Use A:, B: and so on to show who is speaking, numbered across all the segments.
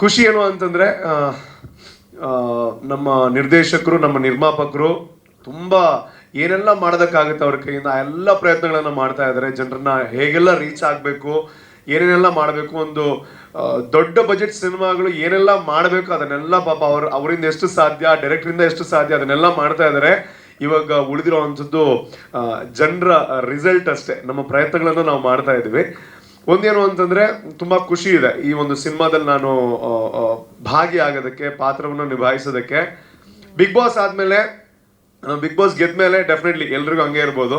A: ಖುಷಿ ಏನು ಅಂತಂದ್ರೆ ನಮ್ಮ ನಿರ್ದೇಶಕರು, ನಮ್ಮ ನಿರ್ಮಾಪಕರು ತುಂಬಾ ಏನೆಲ್ಲ ಮಾಡೋದಕ್ಕಾಗುತ್ತೆ ಅವ್ರ ಕೈಯಿಂದ ಆ ಎಲ್ಲ ಪ್ರಯತ್ನಗಳನ್ನ ಮಾಡ್ತಾ ಇದ್ದಾರೆ. ಜನರನ್ನ ಹೇಗೆಲ್ಲ ರೀಚ್ ಆಗಬೇಕು, ಏನೇನೆಲ್ಲ ಮಾಡಬೇಕು, ಒಂದು ದೊಡ್ಡ ಬಜೆಟ್ ಸಿನಿಮಾಗಳು ಏನೆಲ್ಲ ಮಾಡಬೇಕು ಅದನ್ನೆಲ್ಲ ಪಾಪ ಅವರಿಂದ ಎಷ್ಟು ಸಾಧ್ಯ, ಡೈರೆಕ್ಟರಿಂದ ಎಷ್ಟು ಸಾಧ್ಯ ಅದನ್ನೆಲ್ಲ ಮಾಡ್ತಾ ಇದ್ದಾರೆ. ಇವಾಗ ಉಳಿದಿರೋವಂಥದ್ದು ಜನರ ರಿಸಲ್ಟ್ ಅಷ್ಟೇ. ನಮ್ಮ ಪ್ರಯತ್ನಗಳನ್ನು ನಾವು ಮಾಡ್ತಾ ಇದ್ದೀವಿ. ಒಂದೇನು ಅಂತಂದ್ರೆ ತುಂಬಾ ಖುಷಿ ಇದೆ ಈ ಒಂದು ಸಿನಿಮಾದಲ್ಲಿ ನಾನು ಭಾಗಿಯಾಗೋದಕ್ಕೆ, ಪಾತ್ರವನ್ನು ನಿಭಾಯಿಸೋದಕ್ಕೆ. ಬಿಗ್ ಬಾಸ್ ಆದ್ಮೇಲೆ, ಬಿಗ್ ಬಾಸ್ ಗೆದ್ಮೇಲೆ ಡೆಫಿನೆಟ್ಲಿ ಎಲ್ರಿಗೂ ಹಂಗೆ ಇರ್ಬೋದು,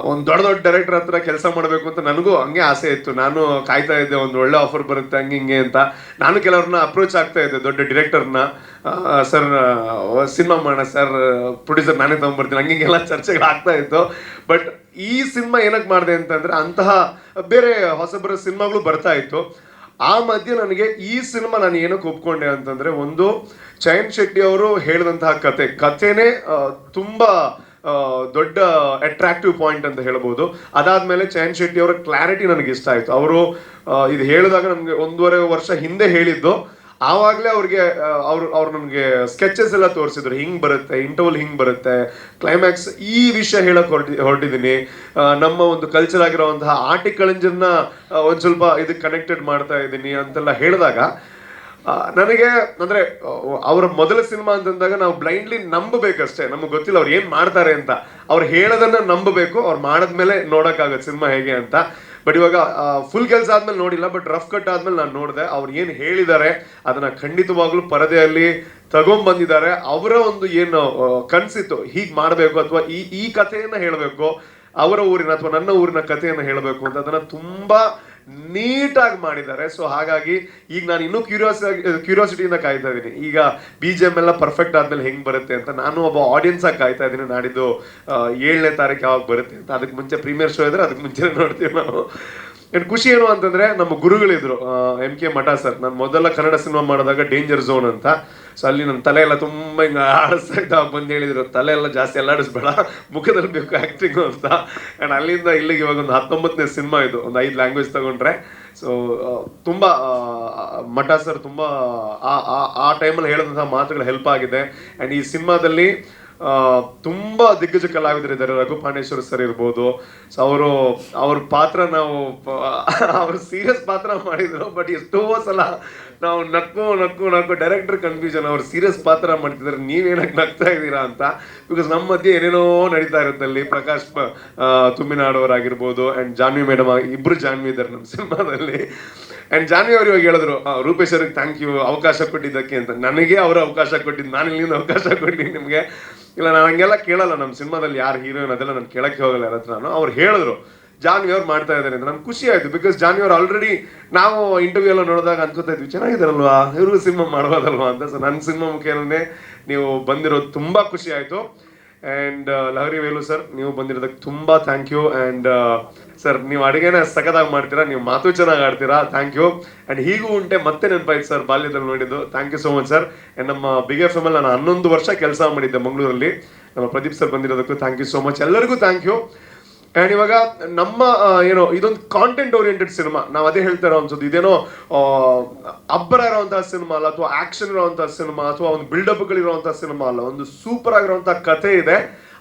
A: ಒಂದು ದೊಡ್ಡ ದೊಡ್ಡ ಡೈರೆಕ್ಟರ್ ಹತ್ರ ಕೆಲಸ ಮಾಡಬೇಕು ಅಂತ ನನಗೂ ಹಂಗೆ ಆಸೆ ಇತ್ತು. ನಾನು ಕಾಯ್ತಾ ಇದ್ದೆ ಒಂದು ಒಳ್ಳೆ ಆಫರ್ ಬರುತ್ತೆ ಹಂಗೆ ಹಿಂಗೆ ಅಂತ. ನಾನು ಕೆಲವ್ರನ್ನ ಅಪ್ರೋಚ್ ಆಗ್ತಾ ಇದ್ದೆ, ದೊಡ್ಡ ಡಿರೆಕ್ಟರ್ನ, ಸರ್ ಸಿನಿಮಾ ಮಾಡೋಣ ಸರ್, ಪ್ರೊಡ್ಯೂಸರ್ ನಾನೇ ತಗೊಂಡ್ಬರ್ತೀನಿ, ಹಂಗೆ ಹಿಂಗೆಲ್ಲ ಚರ್ಚೆಗಳು ಆಗ್ತಾ ಇತ್ತು. ಬಟ್ ಈ ಸಿನಿಮಾ ಏನಕ್ಕೆ ಮಾಡಿದೆ ಅಂತಂದ್ರೆ ಅಂತಹ ಬೇರೆ ಹೊಸಬರ ಸಿನಿಮಾಗಳು ಬರ್ತಾ ಇತ್ತು. ಆ ಮಧ್ಯೆ ನನಗೆ ಈ ಸಿನಿಮಾ ನಾನು ಏನಕ್ಕೆ ಒಪ್ಕೊಂಡೆ ಅಂತಂದ್ರೆ, ಒಂದು ಚಯನ್ ಶೆಟ್ಟಿ ಅವರು ಹೇಳಿದಂತಹ ಕಥೆನೇ ತುಂಬಾ ದೊಡ್ಡ ಅಟ್ರಾಕ್ಟಿವ್ ಪಾಯಿಂಟ್ ಅಂತ ಹೇಳ್ಬೋದು. ಅದಾದ್ಮೇಲೆ ಚಯನ್ ಶೆಟ್ಟಿ ಅವರ ಕ್ಲಾರಿಟಿ ನನಗೆ ಇಷ್ಟ ಆಯ್ತು. ಅವರು ಇದು ಹೇಳಿದಾಗ ನಮ್ಗೆ 1.5 ವರ್ಷ ಹಿಂದೆ ಹೇಳಿದ್ದು, ಆವಾಗಲೇ ಅವ್ರು ನಮಗೆ ಸ್ಕೆಚಸ್ ಎಲ್ಲ ತೋರಿಸಿದ್ರು, ಹಿಂಗ್ ಬರುತ್ತೆ, ಇಂಟರ್ವಲ್ ಹಿಂಗ್ ಬರುತ್ತೆ, ಕ್ಲೈಮ್ಯಾಕ್ಸ್ ಈ ವಿಷಯ ಹೇಳಕ್ ಹೊರಟಿದ್ದೀನಿ, ನಮ್ಮ ಒಂದು ಕಲ್ಚರ್ ಆಗಿರುವಂತಹ ಆರ್ಟಿಕಲ್ಜನ್ನ ಒಂದ್ ಸ್ವಲ್ಪ ಇದಕ್ಕೆ ಕನೆಕ್ಟೆಡ್ ಮಾಡ್ತಾ ಇದ್ದೀನಿ ಅಂತೆಲ್ಲ ಹೇಳಿದಾಗ ನನಗೆ ಅಂದ್ರೆ ಅವರ ಮೊದಲ ಸಿನಿಮಾ ಅಂತಂದಾಗ ನಾವು ಬ್ಲೈಂಡ್ಲಿ ನಂಬಬೇಕಷ್ಟೇ, ನಮ್ಗೆ ಗೊತ್ತಿಲ್ಲ ಅವ್ರು ಏನ್ ಮಾಡ್ತಾರೆ ಅಂತ. ಅವ್ರು ಹೇಳೋದನ್ನ ನಂಬಬೇಕು, ಅವ್ರು ಮಾಡದ್ಮೇಲೆ ನೋಡಕ್ಕಾಗತ್ತೆ ಸಿನಿಮಾ ಹೇಗೆ ಅಂತ. ಬಟ್ ಇವಾಗ ಫುಲ್ ಕೆಲಸ ಆದ್ಮೇಲೆ ನೋಡಿಲ್ಲ, ಬಟ್ ರಫ್ ಕಟ್ ಆದ್ಮೇಲೆ ನಾನು ನೋಡಿದೆ. ಅವ್ರು ಏನು ಹೇಳಿದ್ದಾರೆ ಅದನ್ನ ಖಂಡಿತವಾಗ್ಲೂ ಪರದೆಯಲ್ಲಿ ತಗೊಂಡ್ಬಂದಿದ್ದಾರೆ. ಅವರ ಒಂದು ಏನು ಕನ್ಸಿತ್ತು ಹೀಗ್ ಮಾಡಬೇಕು ಅಥವಾ ಈ ಕಥೆಯನ್ನ ಹೇಳಬೇಕು, ಅವರ ಊರಿನ ಅಥವಾ ನನ್ನ ಊರಿನ ಕಥೆಯನ್ನ ಹೇಳಬೇಕು ಅಂತ ಅದನ್ನ ತುಂಬಾ ನೀಟಾಗಿ ಮಾಡಿದ್ದಾರೆ. ಸೊ ಹಾಗಾಗಿ ಈಗ ನಾನು ಇನ್ನೂ ಕ್ಯೂರಿಯಾಸಿಟಿಯಿಂದ ಕಾಯ್ತಾ ಇದ್ದೀನಿ. ಈಗ BGM ಎಲ್ಲ ಪರ್ಫೆಕ್ಟ್ ಆದ್ಮೇಲೆ ಹೆಂಗ್ ಬರುತ್ತೆ ಅಂತ ನಾನು ಒಬ್ಬ ಆಡಿಯನ್ಸ್ ಆಗಿ ಕಾಯ್ತಾ ಇದ್ದೀನಿ. ನಾಡಿದ್ದು 7ನೇ ತಾರೀಕು ಯಾವಾಗ ಬರುತ್ತೆ ಅಂತ. ಅದಕ್ಕೆ ಮುಂಚೆ ಪ್ರೀಮಿಯರ್ ಶೋ ಇದ್ರೆ ಅದಕ್ಕೆ ಮುಂಚೆ ನೋಡ್ತೀವಿ ನಾವು. ಏನ್ ಖುಷಿ ಏನು ಅಂತಂದ್ರೆ, ನಮ್ಮ ಗುರುಗಳಿದ್ರು MK ಮಠ ಸರ್. ನಾನು ಮೊದಲ ಕನ್ನಡ ಸಿನಿಮಾ ಮಾಡಿದಾಗ ಡೇಂಜರ್ ಝೋನ್ ಅಂತ, ಸೊ ಅಲ್ಲಿ ನನ್ನ ತಲೆ ಎಲ್ಲ ತುಂಬಾ ಹಿಂಗ ಆಡಿಸ್ತಾ ಇದ್ದ. ಬಂದು ಹೇಳಿದ್ರು ತಲೆ ಎಲ್ಲ ಜಾಸ್ತಿ ಅಲ್ಲಾಡಿಸ್ಬೇಡ, ಮುಖದಲ್ಲಿ ಬೇಕು ಆಕ್ಟಿಂಗ್ ಅಂತ. ಅಂಡ್ ಅಲ್ಲಿಂದ ಇಲ್ಲಿಗೆ ಇವಾಗ ಒಂದು 19ನೇ ಸಿನಿಮಾ ಇದು, ಒಂದು 5 ಲ್ಯಾಂಗ್ವೇಜ್ ತಗೊಂಡ್ರೆ. ಸೊ ತುಂಬಾ ಮಠ ಸರ್ ತುಂಬಾ ಆ ಟೈಮಲ್ಲಿ ಹೇಳಿದಂತಹ ಮಾತುಗಳು ಹೆಲ್ಪ್ ಆಗಿದೆ. ಅಂಡ್ ಈ ಸಿನಿಮಾದಲ್ಲಿ ತುಂಬಾ ದಿಗ್ಗಜ ಕಲಾವಿದರಿದ್ದಾರೆ. ರಘು ಪಾಂಡೇಶ್ವರ ಸರ್ ಇರ್ಬೋದು. ಸೊ ಅವ್ರ ಪಾತ್ರ ಅವ್ರು ಸೀರಿಯಸ್ ಪಾತ್ರ ಮಾಡಿದ್ರು, ಬಟ್ ಎಷ್ಟೋ ಸಲ ನಾವು ನಕ್ಕು ಡೈರೆಕ್ಟರ್ ಕನ್ಫ್ಯೂಷನ್, ಅವ್ರು ಸೀರಿಯಸ್ ಪಾತ್ರ ಮಾಡ್ತಿದ್ದಾರೆ, ನೀವೇನಕ್ಕೆ ನಗ್ತಾ ಇದ್ದೀರಾ ಅಂತ. ಬಿಕಾಸ್ ನಮ್ಮ ಮಧ್ಯೆ ಏನೇನೋ ನಡೀತಾ ಇರುತ್ತೆ ಅಲ್ಲಿ. ಪ್ರಕಾಶ್ ತುಮ್ಮಿನಾಡವರಾಗಿರ್ಬೋದು ಅಂಡ್ ಜಾನ್ವಿ ಮೇಡಮ್, ಇಬ್ರು ಜಾನ್ವಿ ಇದ್ದಾರೆ ನಮ್ಮ ಸಿನಿಮಾದಲ್ಲಿ. ಅಂಡ್ ಜಾನ್ವಿ ಅವ್ರು ಇವಾಗ ಹೇಳಿದ್ರು, ರೂಪೇಶ್ ಅವ್ರಿಗೆ ಥ್ಯಾಂಕ್ ಯು ಅವಕಾಶ ಕೊಟ್ಟಿದ್ದಕ್ಕೆ ಅಂತ. ನನಗೆ ಅವರು ಅವಕಾಶ ಕೊಟ್ಟಿದ್ದು, ನಾನು ಇಲ್ಲಿಂದ ಅವಕಾಶ ಕೊಟ್ಟಿದ್ದೀನಿ ನಿಮಗೆ. ಇಲ್ಲ ನಾನು ಹಂಗೆಲ್ಲ ಕೇಳಲ್ಲ, ನಮ್ಮ ಸಿನಿಮಾದಲ್ಲಿ ಯಾರು ಹೀರೋಯಿನ್ ಅದೆಲ್ಲ ನಾನು ಕೇಳಕ್ಕೆ ಹೋಗಲ್ಲ ಯಾರ ಹತ್ರ. ಅವ್ರು ಹೇಳಿದ್ರು ಜಾನ್ವಿ ಅವ್ರು ಮಾಡ್ತಾ ಇದ್ದಾರೆ ಅಂತ. ನನ್ಗೆ ಖುಷಿ ಆಯ್ತು. ಬಿಕಾಸ್ ಜಾನ್ವಿ ಅವ್ರು ಆಲ್ರೆಡಿ ನಾವು ಇಂಟರ್ವ್ಯೂ ಎಲ್ಲ ನೋಡಿದಾಗ ಅನ್ಕೋತಾ ಇದ್ವಿ ಚೆನ್ನಾಗಿದಾರಲ್ವಾ, ಇವ್ರಿಗೂ ಸಿನಿಮಾ ಮಾಡ್ಬೋದಲ್ವಾ ಅಂತ. ಸೊ ನನ್ನ ಸಿನಿಮಾ ಮುಖೇನೇ ನೀವು ಬಂದಿರೋದು ತುಂಬಾ ಖುಷಿ ಆಯ್ತು. ಅಂಡ್ ಲಹರಿ ವೇಲು ಸರ್, ನೀವು ಬಂದಿರೋದಕ್ಕೆ ತುಂಬಾ ಥ್ಯಾಂಕ್ ಯು. ಅಂಡ್ ಸರ್ ನೀವು ಅಡುಗೆನ ಸಖತ್ತಾಗಿ ಮಾಡ್ತೀರಾ, ನೀವು ಮಾತು ಚೆನ್ನಾಗಿ ಆಡ್ತೀರಾ, ಥ್ಯಾಂಕ್ ಯು. ಅಂಡ್ ಹೀಗೂ ಉಂಟೆ ಮತ್ತೆ ನೆನಪಾಯ್ತು ಸರ್ ಬಾಲ್ಯದಲ್ಲಿ ನೋಡಿದ್ದು. Thank you so much sir. And ನಮ್ಮ ಬಿಗ್ ಎಫ್ ಎಮ್ ಅಲ್ಲಿ ನಾನು 11 ವರ್ಷ ಕೆಲಸ ಮಾಡಿದ್ದೆ ಮಂಗಳೂರಲ್ಲಿ. ನಮ್ಮ ಪ್ರದೀಪ್ ಸರ್ ಬಂದಿರೋದಕ್ಕೂ ಥ್ಯಾಂಕ್ ಯು ಸೋ ಮಚ್. ಎಲ್ಲರಿಗೂ ಥ್ಯಾಂಕ್ ಯು. ಅಂಡ್ ಇವಾಗ ನಮ್ಮ ಏನೋ ಇದೊಂದು ಕಾಂಟೆಂಟ್ ಓರಿಯೆಂಟೆಡ್ ಸಿನಿಮಾ, ನಾವು ಅದೇ ಹೇಳ್ತಾ ಇರೋ ಅನ್ಸೋದು. ಇದೇನೋ ಅಬ್ಬರ ಇರೋಂತಹ ಸಿನಿಮಾ ಅಲ್ಲ, ಅಥವಾ ಆಕ್ಷನ್ ಇರುವಂತಹ ಸಿನಿಮಾ, ಅಥವಾ ಒಂದು ಬಿಲ್ಡಪ್ಗಳಿರುವಂತಹ ಸಿನಿಮಾ ಅಲ್ಲ. ಒಂದು ಸೂಪರ್ ಆಗಿರುವಂತಹ ಕಥೆ ಇದೆ.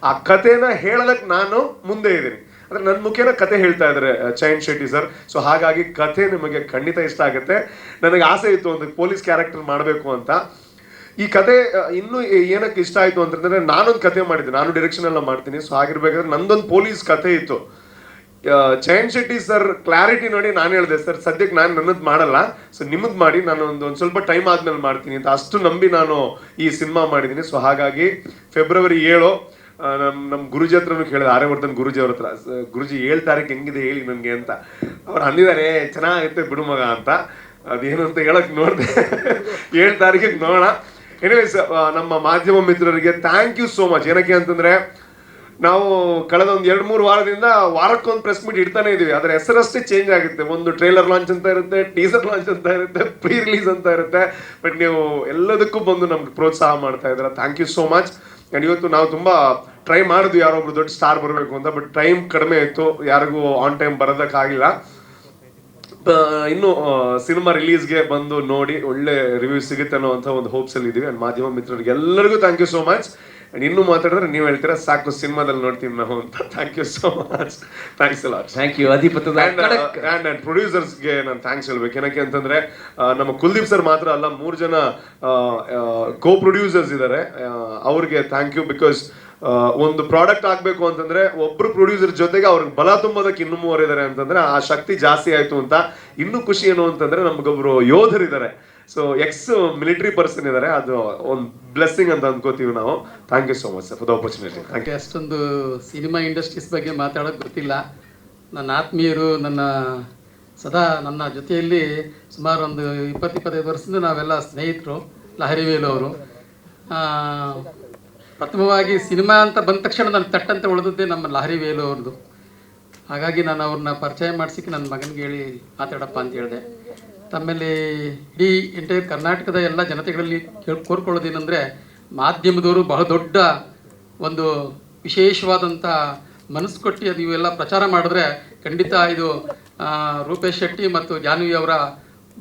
A: ಆ ಕಥೆನ ಹೇಳೋದಕ್ಕೆ ನಾನು ಮುಂದೆ ಇದ್ದೀನಿ. ಅಂದ್ರೆ ನನ್ನ ಮುಖೇನ ಕತೆ ಹೇಳ್ತಾ ಇದ್ದಾರೆ ಚಯನ್ ಶೆಟ್ಟಿ ಸರ್. ಸೊ ಹಾಗಾಗಿ ಕಥೆ ನಿಮಗೆ ಖಂಡಿತ ಇಷ್ಟ ಆಗುತ್ತೆ. ನನಗೆ ಆಸೆ ಇತ್ತು ಒಂದು ಪೊಲೀಸ್ ಕ್ಯಾರೆಕ್ಟರ್ ಮಾಡಬೇಕು ಅಂತ. ಈ ಕತೆ ಇನ್ನೂ ಏನಕ್ಕೆ ಇಷ್ಟ ಆಯ್ತು ಅಂತಂದ್ರೆ, ನಾನೊಂದು ಕತೆ ಮಾಡಿದ್ದೆ, ನಾನು ಡೈರೆಕ್ಷನ್ ಎಲ್ಲ ಮಾಡ್ತೀನಿ. ಸೊ ಹಾಗಿರ್ಬೇಕಾದ್ರೆ ನಂದೊಂದು ಪೊಲೀಸ್ ಕತೆ ಇತ್ತು. ಚಯನ್ ಶೆಟ್ಟಿ ಸರ್ ಕ್ಲಾರಿಟಿ ನೋಡಿ ನಾನು ಹೇಳಿದೆ, ಸರ್ ಸದ್ಯಕ್ಕೆ ನಾನು ನನ್ನದು ಮಾಡಲ್ಲ, ಸೊ ನಿಮ್ಮದು ಮಾಡಿ, ನಾನು ಒಂದು ಸ್ವಲ್ಪ ಟೈಮ್ ಆದ್ಮೇಲೆ ಮಾಡ್ತೀನಿ ಅಂತ ಅಷ್ಟು ನಂಬಿ ನಾನು ಈ ಸಿನಿಮಾ ಮಾಡಿದ್ದೀನಿ. ಸೊ ಹಾಗಾಗಿ ಫೆಬ್ರವರಿ 7 ನಮ್ಮ ಗುರುಜಿ ಹತ್ರನೂ ಕೇಳಿದೆ, ಆರ್ಯವರ್ಧನ್ ಗುರುಜಿ ಅವ್ರ ಹತ್ರ, ಗುರುಜಿ 7 ತಾರೀಕು ಹೆಂಗಿದೆ ಹೇಳಿ ನನಗೆ ಅಂತ. ಅವ್ರು ಅಂದಿದ್ದಾರೆ ಚೆನ್ನಾಗಿರುತ್ತೆ ಬಿಡು ಮಗ ಅಂತ. ಅದೇನು ಅಂತ ಹೇಳಕ್ ನೋಡಿದೆ. 7 ತಾರೀಕಿಗೆ ನೋಡೋಣ. ಎನಿವೇಸ್ ನಮ್ಮ ಮಾಧ್ಯಮ ಮಿತ್ರರಿಗೆ ಥ್ಯಾಂಕ್ ಯು ಸೋ ಮಚ್. ಏನಕ್ಕೆ ಅಂತಂದ್ರೆ, ನಾವು ಕಳೆದ ಒಂದು 2-3 ವಾರದಿಂದ ವಾರಕ್ಕೊಂದು ಪ್ರೆಸ್ ಮೀಟ್ ಇಡ್ತಾನೆ ಇದೀವಿ. ಅದರ ಹೆಸರಷ್ಟೇ ಚೇಂಜ್ ಆಗುತ್ತೆ. ಒಂದು ಟ್ರೈಲರ್ ಲಾಂಚ್ ಅಂತ ಇರುತ್ತೆ, ಟೀಸರ್ ಲಾಂಚ್ ಅಂತ ಇರುತ್ತೆ, ಪ್ರೀ ರಿಲೀಸ್ ಅಂತ ಇರುತ್ತೆ. ಬಟ್ ನೀವು ಎಲ್ಲದಕ್ಕೂ ಬಂದು ನಮ್ಗೆ ಪ್ರೋತ್ಸಾಹ ಮಾಡ್ತಾ ಇದ್ದೀರಾ, thank you so much. And ಇವತ್ತು ನಾವು ತುಂಬಾ ಟ್ರೈ ಮಾಡಿದ್ವಿ ಯಾರೊಬ್ರು ದೊಡ್ಡ ಸ್ಟಾರ್ ಬರಬೇಕು ಅಂತ, ಬಟ್ ಟೈಮ್ ಕಡಿಮೆ ಇತ್ತು, ಯಾರಿಗೂ ಆನ್ ಟೈಮ್ ಬರೋದಕ್ಕಾಗಿಲ್ಲ. ಇನ್ನು ಸಿನಿಮಾ ರಿಲೀಸ್ಗೆ ಬಂದು ನೋಡಿ ಒಳ್ಳೆ ರಿವ್ಯೂ ಸಿಗುತ್ತೆ ಅನ್ನೋ ಒಂದು ಹೋಪ್ಸ್ ಅಲ್ಲಿ ಇದೀವಿ. ಅಂಡ್ ಮಾಧ್ಯಮ ಮಿತ್ರರಿಗೆ ಎಲ್ಲರಿಗೂ thank you so much. And ಇನ್ನೂ ಮಾತಾಡಿದ್ರೆ ನೀವು ಹೇಳ್ತೀರಾ ಸಾಕು ಸಿನಿಮಾದಲ್ಲಿ ನೋಡ್ತೀವಿ ನಾವು ಅಂತ. Thank you so much, thanks a lot.
B: Thank you ಅಧಿಪತದ
A: ಅಂಡ್ ಪ್ರೊಡ್ಯೂಸರ್ಸ್ಗೆ ನಾನು ಥ್ಯಾಂಕ್ಸ್ ಹೇಳ್ಬೇಕು. ಏನಕ್ಕೆ ಅಂತಂದ್ರೆ ನಮ್ಮ ಕುಲ್ದೀಪ್ ಸರ್ ಮಾತ್ರ ಅಲ್ಲ, 3 ಜನ ಕೋ ಪ್ರೊಡ್ಯೂಸರ್ಸ್ ಇದ್ದಾರೆ. ಅವ್ರಿಗೆ ಥ್ಯಾಂಕ್ ಯು. ಬಿಕಾಸ್ ಒಂದು ಪ್ರಾಡಕ್ಟ್ ಆಗ್ಬೇಕು ಅಂತಂದ್ರೆ ಒಬ್ರು ಪ್ರೊಡ್ಯೂಸರ್ ಜೊತೆಗೆ ಅವ್ರಿಗೆ ಬಲ ತುಂಬೋದಕ್ಕೆ ಇನ್ನೂ 3 ಇದ್ದಾರೆ ಅಂತಂದ್ರೆ ಆ ಶಕ್ತಿ ಜಾಸ್ತಿ ಆಯ್ತು ಅಂತ. ಇನ್ನೂ ಖುಷಿ ಏನು ಅಂತಂದ್ರೆ ನಮ್ಗೊಬ್ರು ಯೋಧರಿದ್ದಾರೆ, ಸೊ ಎಕ್ಸ್ ಮಿಲಿಟರಿ ಪರ್ಸನ್ ಇದ್ದಾರೆ. ಅದು ಒಂದು ಬ್ಲೆಸ್ಸಿಂಗ್ ಅಂತ ಅನ್ಕೋತೀವಿ ನಾವು. Thank you so much sir for the opportunity. Thank you.
C: ಅಷ್ಟೊಂದು ಸಿನಿಮಾ ಇಂಡಸ್ಟ್ರೀಸ್ ಬಗ್ಗೆ ಮಾತಾಡೋಕೆ ಗೊತ್ತಿಲ್ಲ. ನನ್ನ ಆತ್ಮೀಯರು ನನ್ನ ಜೊತೆಯಲ್ಲಿ ಸುಮಾರು ಒಂದು 20-25 ವರ್ಷದಿಂದ ನಾವೆಲ್ಲ ಸ್ನೇಹಿತರು. ಲಹರಿ ವೇಲು ಅವರು ಪ್ರಥಮವಾಗಿ ಸಿನಿಮಾ ಅಂತ ಬಂದ ತಕ್ಷಣ ನನ್ನ ತಟ್ಟಂತೆ ಉಳಿದದ್ದೇ ನಮ್ಮ ಲಹರಿ ವೇಲು ಅವ್ರದ್ದು. ಹಾಗಾಗಿ ನಾನು ಅವ್ರನ್ನ ಪರಿಚಯ ಮಾಡಿಸಿಕ್ಕೆ ನನ್ನ ಮಗನಿಗೆ ಹೇಳಿ ಮಾತಾಡಪ್ಪ ಅಂತ ಹೇಳಿದೆ. ಆಮೇಲೆ ಇಡೀ ಎಂಟೈರ್ ಕರ್ನಾಟಕದ ಎಲ್ಲ ಜನತೆಗಳಲ್ಲಿ ಕೋರ್ಕೊಳ್ಳೋದೇನೆಂದರೆ, ಮಾಧ್ಯಮದವರು ಬಹಳ ದೊಡ್ಡ ಒಂದು ವಿಶೇಷವಾದಂಥ ಮನಸ್ಸು ಕೊಟ್ಟು ಅದು ಇವೆಲ್ಲ ಪ್ರಚಾರ ಮಾಡಿದ್ರೆ ಖಂಡಿತ ಇದು ರೂಪೇಶ್ ಶೆಟ್ಟಿ ಮತ್ತು ಜಾನ್ವಿ ಅವರ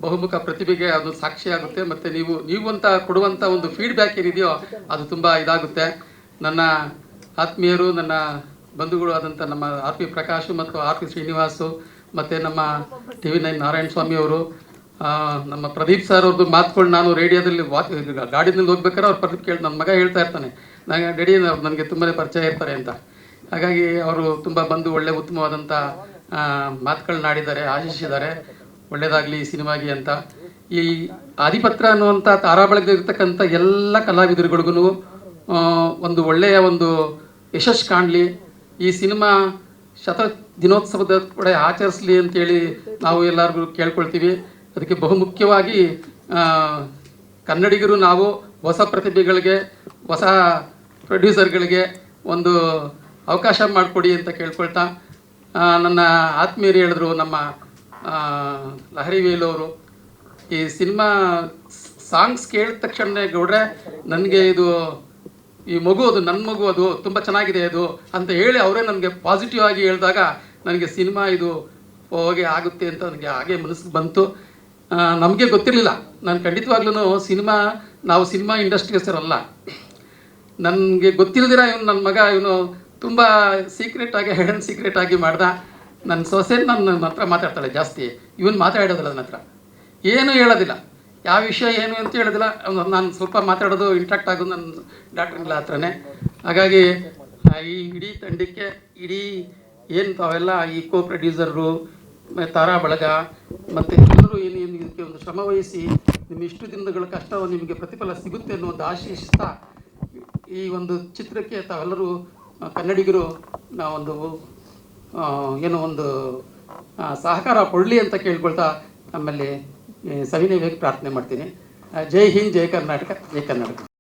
C: ಬಹುಮುಖ ಪ್ರತಿಭೆಗೆ ಅದು ಸಾಕ್ಷಿಯಾಗುತ್ತೆ. ಮತ್ತು ನೀವು ಅಂತ ಕೊಡುವಂಥ ಒಂದು ಫೀಡ್ಬ್ಯಾಕ್ ಏನಿದೆಯೋ ಅದು ತುಂಬ ಇದಾಗುತ್ತೆ. ನನ್ನ ಆತ್ಮೀಯರು, ನನ್ನ ಬಂಧುಗಳು ಆದಂಥ ನಮ್ಮ ಆರ್ ಪಿ ಪ್ರಕಾಶು ಮತ್ತು ಆರ್ ಪಿ ಶ್ರೀನಿವಾಸು ಮತ್ತು ನಮ್ಮ TV9 ನಾರಾಯಣ ಸ್ವಾಮಿ ಅವರು, ನಮ್ಮ ಪ್ರದೀಪ್ ಸರ್ ಅವ್ರದ್ದು ಮಾತುಗಳು ನಾನು ರೇಡಿಯೋದಲ್ಲಿ ಗಾಡಿನಲ್ಲಿ ಹೋಗ್ಬೇಕಾದ್ರೆ ಅವ್ರು ಪ್ರದೀಪ್ ನನ್ನ ಮಗ ಹೇಳ್ತಾ ಇರ್ತಾನೆ, ಡ್ಯಾಡಿ ಅವ್ರು ನನಗೆ ತುಂಬಾ ಪರಿಚಯ ಇರ್ತಾರೆ ಅಂತ. ಹಾಗಾಗಿ ಅವರು ತುಂಬ ಬಂದು ಒಳ್ಳೆ ಉತ್ತಮವಾದಂಥ ಮಾತುಗಳನ್ನಾಡಿದ್ದಾರೆ, ಆಶಿಸಿದ್ದಾರೆ ಒಳ್ಳೆಯದಾಗಲಿ ಸಿನಿಮಾಗೆ ಅಂತ. ಈ ಆದಿಪತ್ರ ಅನ್ನುವಂಥ ತಾರಾಬಳಗದಲ್ಲಿರ್ತಕ್ಕಂಥ ಎಲ್ಲ ಕಲಾವಿದರುಗಳಿಗೂ ಒಂದು ಒಳ್ಳೆಯ ಒಂದು ಯಶಸ್ಸು ಕಾಣಲಿ, ಈ ಸಿನಿಮಾ ದಿನೋತ್ಸವದ ಕೂಡ ಆಚರಿಸಲಿ ಅಂತೇಳಿ ನಾವು ಎಲ್ಲರಿಗೂ ಕೇಳ್ಕೊಳ್ತೀವಿ. ಅದಕ್ಕೆ ಬಹುಮುಖ್ಯವಾಗಿ ಕನ್ನಡಿಗರು ನಾವು ಹೊಸ ಪ್ರತಿಭೆಗಳಿಗೆ, ಹೊಸ ಪ್ರೊಡ್ಯೂಸರ್ಗಳಿಗೆ ಒಂದು ಅವಕಾಶ ಮಾಡಿಕೊಡಿ ಅಂತ ಕೇಳ್ಕೊಳ್ತಾ, ನನ್ನ ಆತ್ಮೀಯರು ಹೇಳಿದ್ರು, ನಮ್ಮ ಲಹರಿ ವೇಲು ಅವರು ಈ ಸಿನಿಮಾ ಸಾಂಗ್ಸ್ ಕೇಳಿದ ತಕ್ಷಣ ಗೌಡ್ರೆ ನನಗೆ ಇದು ಈ ಮಗು ಅದು ನನ್ನ ಮಗು, ಅದು ತುಂಬ ಚೆನ್ನಾಗಿದೆ ಅದು ಅಂತ ಹೇಳಿ ಅವರೇ ನನಗೆ ಪಾಸಿಟಿವ್ ಆಗಿ ಹೇಳಿದಾಗ ನನಗೆ ಸಿನಿಮಾ ಇದು ಹೋಗಿ ಆಗುತ್ತೆ ಅಂತ ನನಗೆ ಹಾಗೆ ಮನಸ್ಸಿಗೆ ಬಂತು. ನಮಗೆ ಗೊತ್ತಿರಲಿಲ್ಲ. ನಾನು ಖಂಡಿತವಾಗ್ಲೂ ನಾವು ಸಿನಿಮಾ ಇಂಡಸ್ಟ್ರೀಸರಲ್ಲ. ನನಗೆ ಗೊತ್ತಿಲ್ಲದಿರ ನನ್ನ ಮಗ ಇವನು ತುಂಬ ಸೀಕ್ರೆಟಾಗಿ ಹೆಡನ್ ಸೀಕ್ರೆಟಾಗಿ ಮಾಡ್ದ. ನನ್ನ ಸೊಸೆ ನನ್ನ ಹತ್ರ ಮಾತಾಡ್ತಾಳೆ ಜಾಸ್ತಿ, ಇವನು ಮಾತಾಡೋದಿಲ್ಲ ನನ್ನ ಹತ್ರ, ಏನೂ ಹೇಳೋದಿಲ್ಲ, ಯಾವ ವಿಷಯ ಏನು ಅಂತ ಹೇಳೋದಿಲ್ಲ. ನಾನು ಸ್ವಲ್ಪ ಮಾತಾಡೋದು ಇಂಟ್ರಾಕ್ಟ್ ಆಗೋದು ನನ್ನ ಡಾಕ್ಟ್ರಿಲ್ಲ ಹತ್ರನೇ. ಹಾಗಾಗಿ ಈ ಇಡೀ ತಂಡಕ್ಕೆ, ಇಡೀ ಏನು ತಾವೆಲ್ಲ ಈ ಕೋ ಪ್ರೊಡ್ಯೂಸರು, ತಾರಾ ಬಳಗ ಮತ್ತು ಎಲ್ಲರೂ ಏನು ಇದಕ್ಕೆ ಒಂದು ಶ್ರಮ ವಹಿಸಿ ನಿಮ್ಮ ಇಷ್ಟು ದಿನಗಳ ಕಷ್ಟ ನಿಮಗೆ ಪ್ರತಿಫಲ ಸಿಗುತ್ತೆ ಅನ್ನೋ ಒಂದು ಆಶಿಸ್ತಾ ಈ ಒಂದು ಚಿತ್ರಕ್ಕೆ ತಾವೆಲ್ಲರೂ ಕನ್ನಡಿಗರು ನಾವೊಂದು ಏನೋ ಒಂದು ಸಹಕಾರ ಕೊಡಲಿ ಅಂತ ಕೇಳ್ಕೊಳ್ತಾ ನಮ್ಮಲ್ಲಿ ಸವಿನಯವಾಗಿ ಪ್ರಾರ್ಥನೆ ಮಾಡ್ತೀನಿ. ಜೈ ಹಿಂದ್, ಜೈ ಕರ್ನಾಟಕ, ಜೈ ಕನ್ನಡ.